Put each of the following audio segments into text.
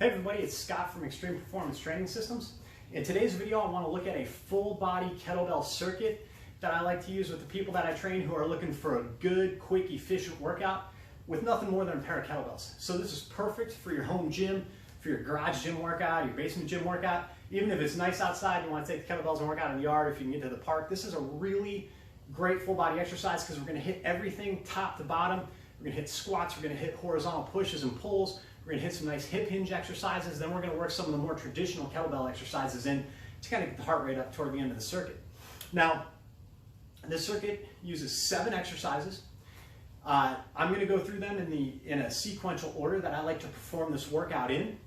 Hey everybody, it's Scott from Extreme Performance Training Systems. In today's video, I want to look at a full body kettlebell circuit that I like to use with the people that I train who are looking for a good, quick, efficient workout with nothing more than a pair of kettlebells. So this is perfect for your home gym, for your garage gym workout, your basement gym workout. Even if it's nice outside and you want to take the kettlebells and work out in the yard, if you can get to the park, this is a really great full body exercise because we're going to hit everything top to bottom. We're going to hit squats, we're going to hit horizontal pushes and pulls. We're going to hit some nice hip hinge exercises, then we're going to work some of the more traditional kettlebell exercises in to kind of get the heart rate up toward the end of the circuit. Now, this circuit uses 7 exercises. I'm going to go through them in a sequential order that I like to perform this workout in.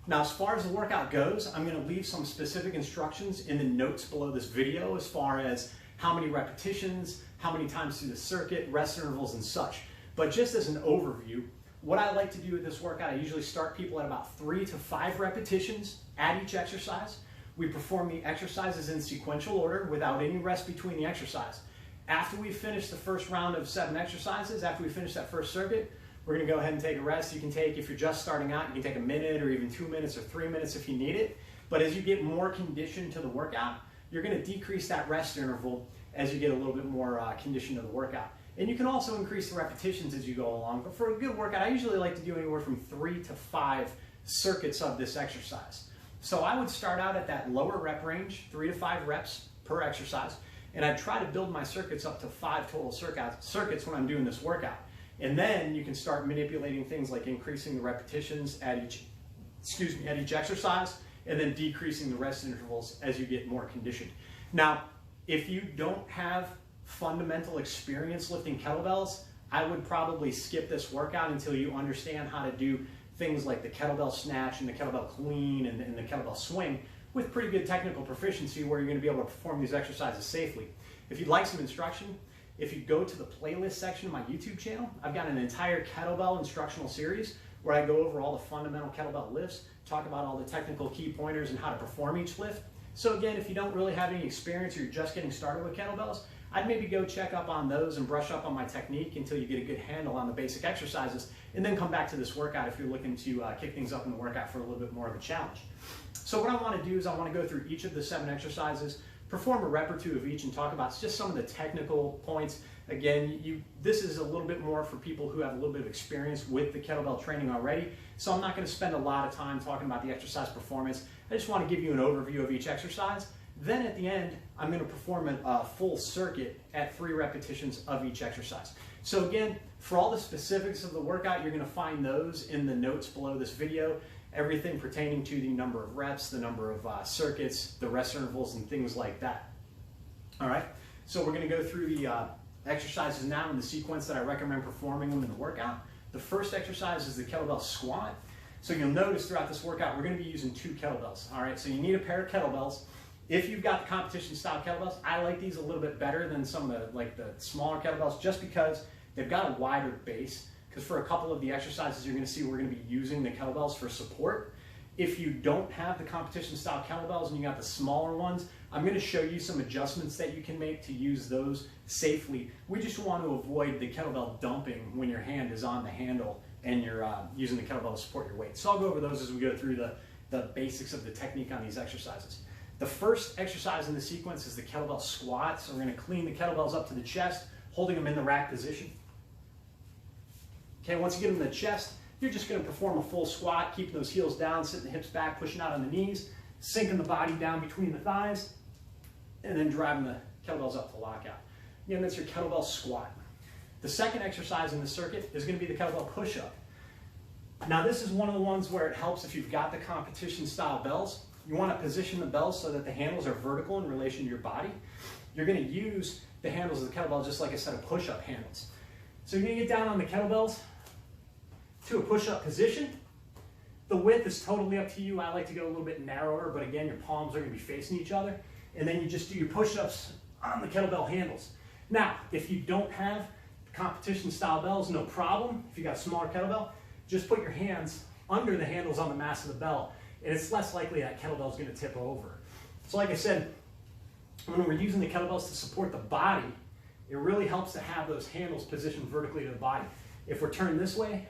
Now, as far as the workout goes, I'm going to leave some specific instructions in the notes below this video as far as how many repetitions, how many times through the circuit, rest intervals, and such. But just as an overview, what I like to do with this workout, I usually start people at about 3 to 5 repetitions at each exercise. We perform the exercises in sequential order without any rest between the exercise. After we finish the first round of 7 exercises, after we finish that first circuit, we're going to go ahead and take a rest. You can take, if you're just starting out, you can take a minute or even 2 minutes or 3 minutes if you need it. But as you get more conditioned to the workout, you're going to decrease that rest interval as you get a little bit more conditioned to the workout. And you can also increase the repetitions as you go along. But for a good workout, I usually like to do anywhere from 3 to 5 circuits of this exercise. So I would start out at that lower rep range, 3 to 5 reps per exercise. And I'd try to build my circuits up to 5 total circuits when I'm doing this workout. And then you can start manipulating things like increasing the repetitions at each exercise, and then decreasing the rest intervals as you get more conditioned. Now, if you don't have fundamental experience lifting kettlebells, I would probably skip this workout until you understand how to do things like the kettlebell snatch and the kettlebell clean and the kettlebell swing with pretty good technical proficiency where you're going to be able to perform these exercises safely. If you'd like some instruction, if you go to the playlist section of my YouTube channel, I've got an entire kettlebell instructional series where I go over all the fundamental kettlebell lifts, talk about all the technical key pointers and how to perform each lift. So again, if you don't really have any experience or you're just getting started with kettlebells, I'd maybe go check up on those and brush up on my technique until you get a good handle on the basic exercises, and then come back to this workout if you're looking to kick things up in the workout for a little bit more of a challenge. So what I want to do is I want to go through each of the 7 exercises, perform a rep or 2 of each, and talk about just some of the technical points. Again, this is a little bit more for people who have a little bit of experience with the kettlebell training already, so I'm not going to spend a lot of time talking about the exercise performance. I just want to give you an overview of each exercise. Then at the end, I'm going to perform a full circuit at 3 repetitions of each exercise. So again, for all the specifics of the workout, you're going to find those in the notes below this video. Everything pertaining to the number of reps, the number of circuits, the rest intervals, and things like that. All right, so we're going to go through the exercises now in the sequence that I recommend performing them in the workout. The first exercise is the kettlebell squat. So you'll notice throughout this workout, we're going to be using 2 kettlebells. All right, so you need a pair of kettlebells. If you've got the competition style kettlebells, I like these a little bit better than some of the smaller kettlebells just because they've got a wider base. Because for a couple of the exercises you're going to see, we're going to be using the kettlebells for support. If you don't have the competition style kettlebells and you got the smaller ones, I'm going to show you some adjustments that you can make to use those safely. We just want to avoid the kettlebell dumping when your hand is on the handle and you're using the kettlebell to support your weight. So I'll go over those as we go through the basics of the technique on these exercises. The first exercise in the sequence is the kettlebell squat. So we're going to clean the kettlebells up to the chest, holding them in the rack position. Okay, once you get them in the chest, you're just going to perform a full squat, keeping those heels down, sitting the hips back, pushing out on the knees, sinking the body down between the thighs, and then driving the kettlebells up to lockout. Again, that's your kettlebell squat. The second exercise in the circuit is going to be the kettlebell push-up. Now this is one of the ones where it helps if you've got the competition style bells. You want to position the bells so that the handles are vertical in relation to your body. You're going to use the handles of the kettlebell just like a set of push-up handles. So you're going to get down on the kettlebells to a push-up position. The width is totally up to you. I like to go a little bit narrower, but again, your palms are going to be facing each other. And then you just do your push-ups on the kettlebell handles. Now, if you don't have competition style bells, no problem. If you got a smaller kettlebell, just put your hands under the handles on the mass of the bell, and it's less likely that kettlebell is going to tip over. So like I said, when we're using the kettlebells to support the body, it really helps to have those handles positioned vertically to the body. If we're turned this way,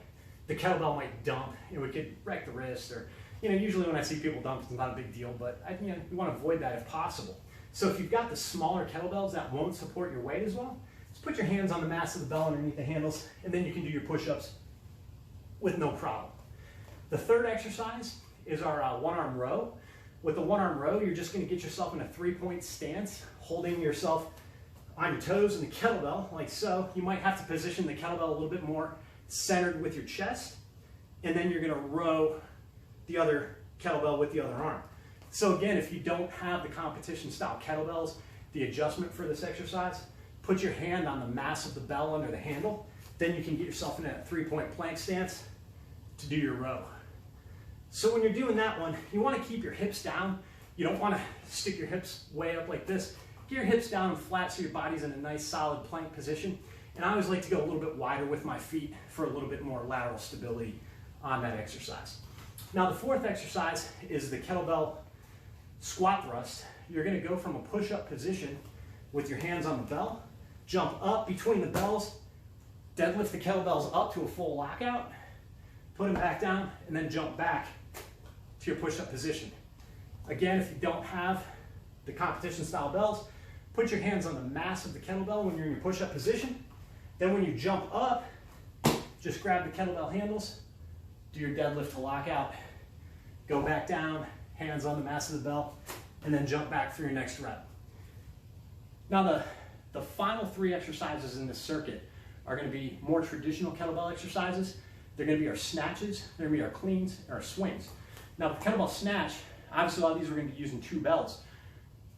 the kettlebell might dump. We could wreck the wrist, or usually when I see people dump, it's not a big deal, but we want to avoid that if possible. So if you've got the smaller kettlebells that won't support your weight as well, just put your hands on the mass of the bell underneath the handles, and then you can do your push-ups with no problem. The third exercise is our one-arm row. With the one-arm row, you're just going to get yourself in a three-point stance, holding yourself on your toes in the kettlebell, like so. You might have to position the kettlebell a little bit more centered with your chest, and then you're going to row the other kettlebell with the other arm. So again, if you don't have the competition style kettlebells, the adjustment for this exercise, put your hand on the mass of the bell under the handle, then you can get yourself in a three-point plank stance to do your row. So when you're doing that one, you want to keep your hips down. You don't want to stick your hips way up like this. Get your hips down and flat so your body's in a nice solid plank position. And I always like to go a little bit wider with my feet for a little bit more lateral stability on that exercise. Now the fourth exercise is the kettlebell squat thrust. You're going to go from a push-up position with your hands on the bell, jump up between the bells, deadlift the kettlebells up to a full lockout, put them back down, and then jump back to your push-up position. Again, if you don't have the competition style bells, put your hands on the mass of the kettlebell when you're in your push-up position. Then when you jump up, just grab the kettlebell handles, do your deadlift to lockout, go back down, hands on the mass of the bell, and then jump back for your next rep. Now the final three exercises in this circuit are going to be more traditional kettlebell exercises. They're going to be our snatches, they're going to be our cleans, and our swings. Now the kettlebell snatch, obviously a lot of these we're going to be using two bells.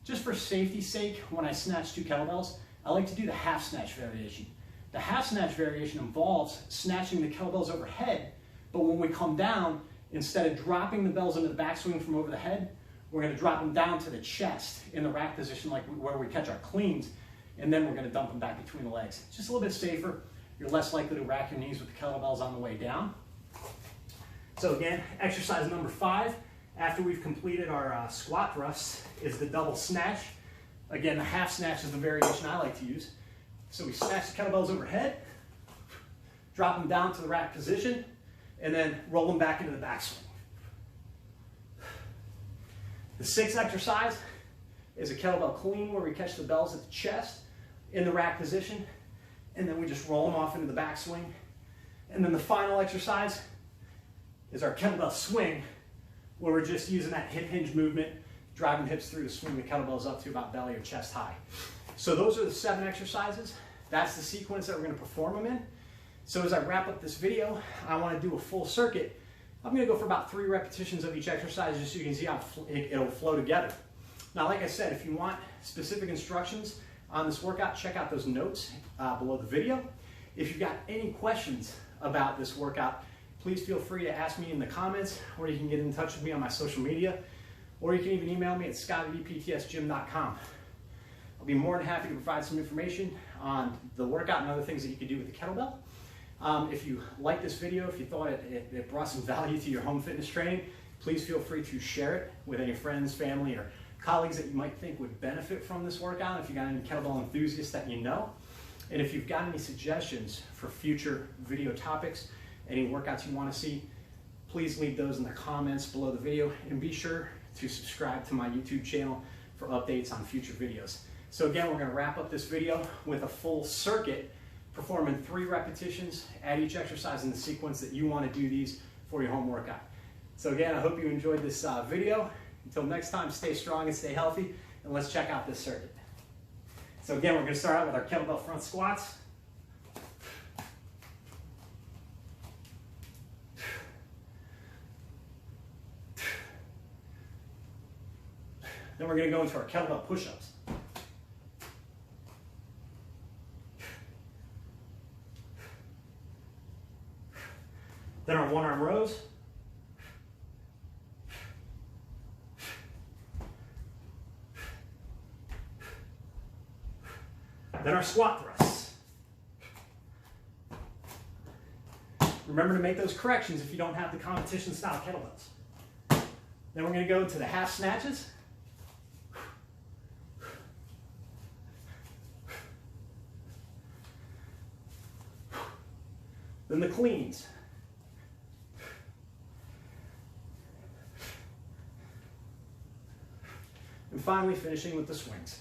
Just for safety's sake, when I snatch two kettlebells, I like to do the half snatch variation. The half snatch variation involves snatching the kettlebells overhead, but when we come down, instead of dropping the bells into the backswing from over the head, we're going to drop them down to the chest in the rack position, like where we catch our cleans, and then we're going to dump them back between the legs. It's just a little bit safer. You're less likely to rack your knees with the kettlebells on the way down. So again, exercise number 5, after we've completed our squat thrusts, is the double snatch. Again, the half snatch is the variation I like to use. So we snatch the kettlebells overhead, drop them down to the rack position, and then roll them back into the backswing. The 6th exercise is a kettlebell clean, where we catch the bells at the chest in the rack position, and then we just roll them off into the backswing. And then the final exercise is our kettlebell swing, where we're just using that hip hinge movement, driving hips through to swing the kettlebells up to about belly or chest high. So those are the 7 exercises. That's the sequence that we're going to perform them in. So as I wrap up this video, I want to do a full circuit. I'm going to go for about 3 repetitions of each exercise, just so you can see how it'll flow together. Now, like I said, if you want specific instructions on this workout, check out those notes below the video. If you've got any questions about this workout, please feel free to ask me in the comments, or you can get in touch with me on my social media, or you can even email me at scott@eptsgym.com. I'll be more than happy to provide some information on the workout and other things that you can do with the kettlebell. If you like this video, if you thought it brought some value to your home fitness training, please feel free to share it with any friends, family, or colleagues that you might think would benefit from this workout. If you've got any kettlebell enthusiasts that you know, and if you've got any suggestions for future video topics, any workouts you want to see, please leave those in the comments below the video, and be sure to subscribe to my YouTube channel for updates on future videos. So again, we're going to wrap up this video with a full circuit, performing 3 repetitions at each exercise in the sequence that you want to do these for your home workout. So again, I hope you enjoyed this video. Until next time, stay strong and stay healthy, and let's check out this circuit. So again, we're going to start out with our kettlebell front squats. Then we're going to go into our kettlebell push-ups. Then our one-arm rows. Then our squat thrusts. Remember to make those corrections if you don't have the competition style kettlebells. Then we're going to go to the half snatches. Then the cleans. and finally finishing with the swings.